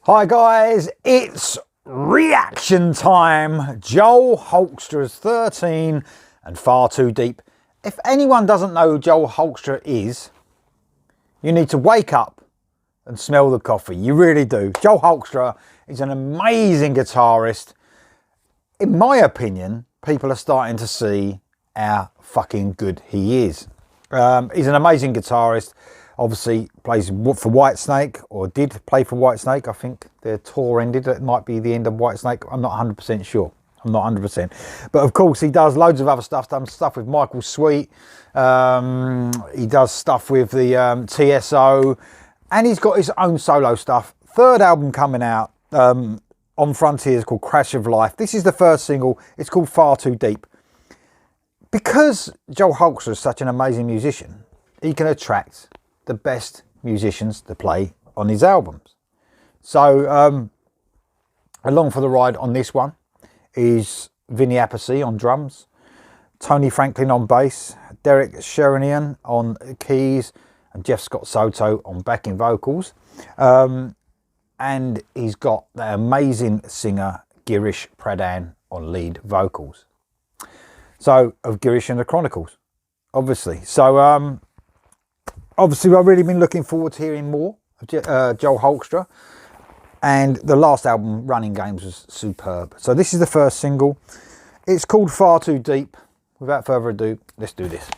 Hi guys, it's reaction time. Joel Hoekstra's 13 and Far Too Deep. If anyone doesn't know who Joel Hoekstra is, you need to wake up and smell the coffee. You really do. Joel Hoekstra is an amazing guitarist. In my opinion, people are starting to see how fucking good he is. He's an amazing guitarist. Obviously plays for Whitesnake, or did play for Whitesnake. I think their tour ended. It might be the end of Whitesnake. I'm not 100% sure. I'm not 100%. But of course he does loads of other stuff. Done stuff with Michael Sweet. He does stuff with the TSO. And he's got his own solo stuff. Third album coming out on Frontiers called Crash of Life. This is the first single. It's called Far Too Deep. Because Joel Hoekstra is such an amazing musician, he can attract the best musicians to play on his albums. So along for the ride on this one is Vinny Appice on drums, Tony Franklin on bass, Derek Sherinian on keys, and Jeff Scott Soto on backing vocals. And he's got the amazing singer Girish Pradhan on lead vocals. So of Girish and the Chronicles, obviously. So obviously, I've really been looking forward to hearing more of Joel Hoekstra. And the last album, Running Games, was superb. So this is the first single. It's called Far Too Deep. Without further ado, let's do this.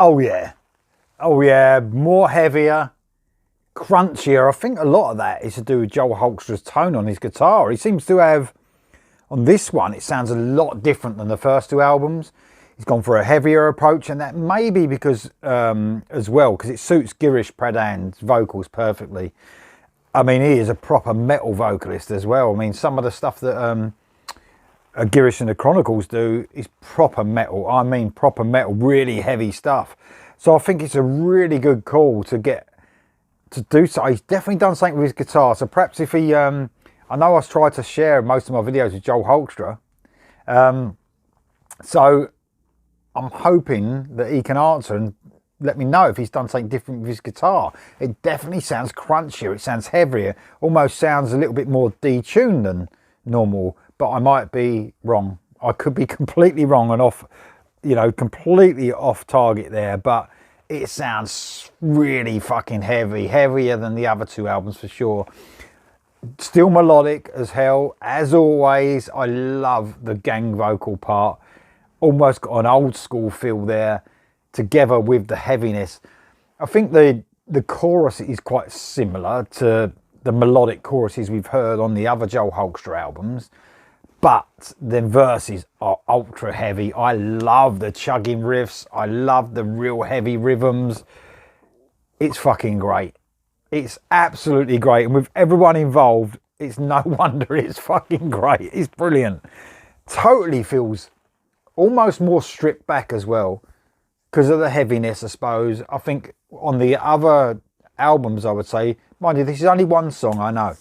Oh yeah, oh yeah, more heavier, crunchier. I think a lot of that is to do with Joel Hoekstra's tone on his guitar. He seems to have, on this one, it sounds a lot different than the first two albums. He's gone for a heavier approach, and that may be because, as well, because it suits Girish Pradhan's vocals perfectly. I mean, he is a proper metal vocalist as well. I mean, some of the stuff that Girish and the Chronicles do is proper metal. I mean proper metal, really heavy stuff. So I think it's a really good call to get to do so. He's definitely done something with his guitar. So perhaps if he, I know I've tried to share most of my videos with Joel Hoekstra. So I'm hoping that he can answer and let me know if he's done something different with his guitar. It definitely sounds crunchier, it sounds heavier, almost sounds a little bit more detuned than normal, but I might be wrong. I could be completely wrong and off, you know, completely off target there, but it sounds really fucking heavy, heavier than the other two albums for sure. Still melodic as hell, as always. I love the gang vocal part. Almost got an old school feel there, together with the heaviness. I think the chorus is quite similar to the melodic choruses we've heard on the other Joel Hoekstra albums, but the verses are ultra heavy. I love the chugging riffs. I love the real heavy rhythms. It's fucking great. It's absolutely great. And with everyone involved, it's no wonder it's fucking great. It's brilliant. Totally feels almost more stripped back as well because of the heaviness, I suppose. I think on the other albums, I would say, mind you, this is only one song, I know.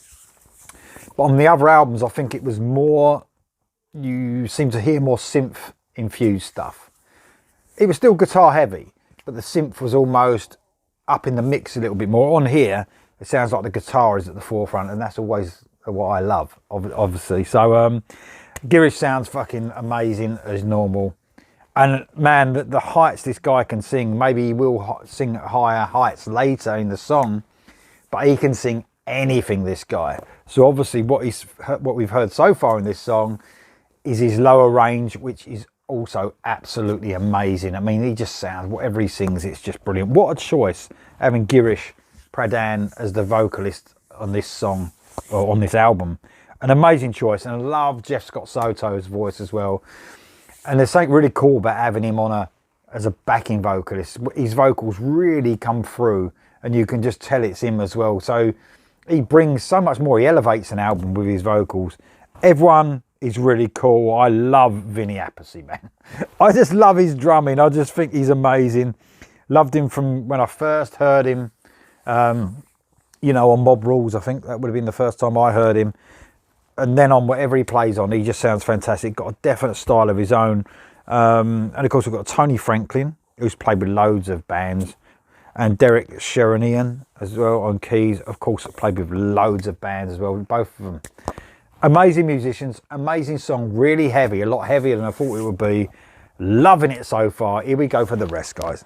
But on the other albums, I think it was more, you seem to hear more synth infused stuff. It was still guitar heavy, but the synth was almost up in the mix a little bit more. On here, it sounds like the guitar is at the forefront, and that's always what I love, obviously. So Girish sounds fucking amazing as normal. And man, the heights this guy can sing, maybe he will sing at higher heights later in the song, but he can sing anything, this guy. So obviously what we've heard so far in this song is his lower range, which is also absolutely amazing. I mean, he just sounds, whatever he sings, it's just brilliant. What a choice, having Girish Pradhan as the vocalist on this song, or on this album. An amazing choice, and I love Jeff Scott Soto's voice as well. And there's something really cool about having him on as a backing vocalist. His vocals really come through, and you can just tell it's him as well. So he brings so much more. He elevates an album with his vocals. Everyone is really cool. I love Vinny Appice, man. I just love his drumming. I just think he's amazing. Loved him from when I first heard him, you know, on Mob Rules. I think that would have been the first time I heard him. And then on whatever he plays on, he just sounds fantastic. Got a definite style of his own. And of course, we've got Tony Franklin, who's played with loads of bands. And Derek Sherinian as well on keys. Of course, played with loads of bands as well, both of them. Amazing musicians, amazing song, really heavy, a lot heavier than I thought it would be. Loving it so far. Here we go for the rest, guys.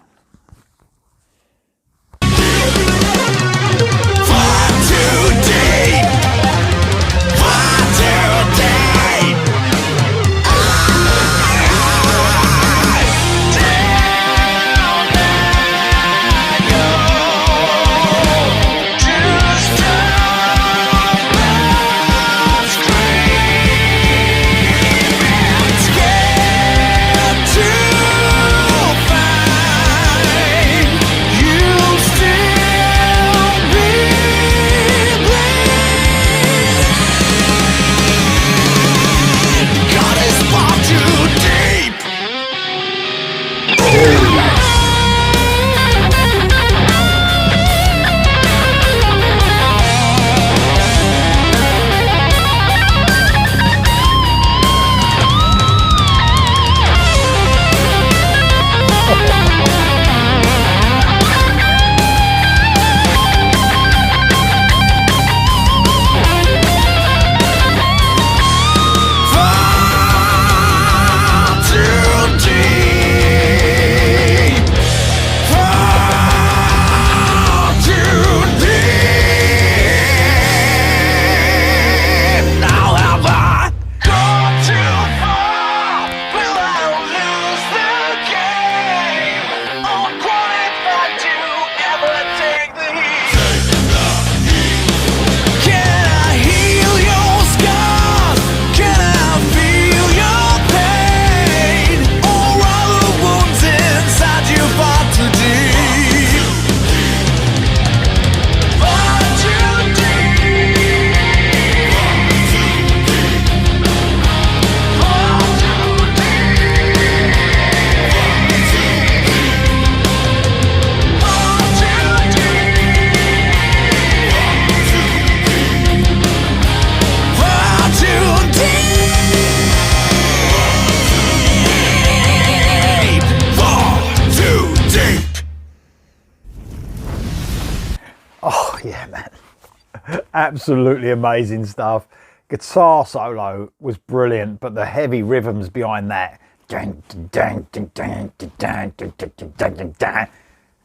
yeah, man. Absolutely amazing stuff. Guitar solo was brilliant, but the heavy rhythms behind that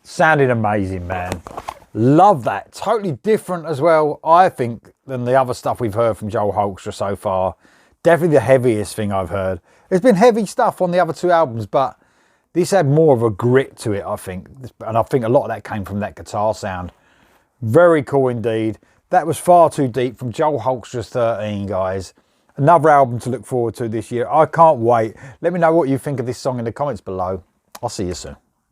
sounded amazing, man. Love that. Totally different as well, I think, than the other stuff we've heard from Joel Hoekstra so far. Definitely the heaviest thing I've heard. There's been heavy stuff on the other two albums, but this had more of a grit to it, I think. And I think a lot of that came from that guitar sound. Very cool indeed. That was Far Too Deep from Joel Hoekstra's 13, guys. Another album to look forward to this year. I can't wait. Let me know what you think of this song in the comments below. I'll see you soon.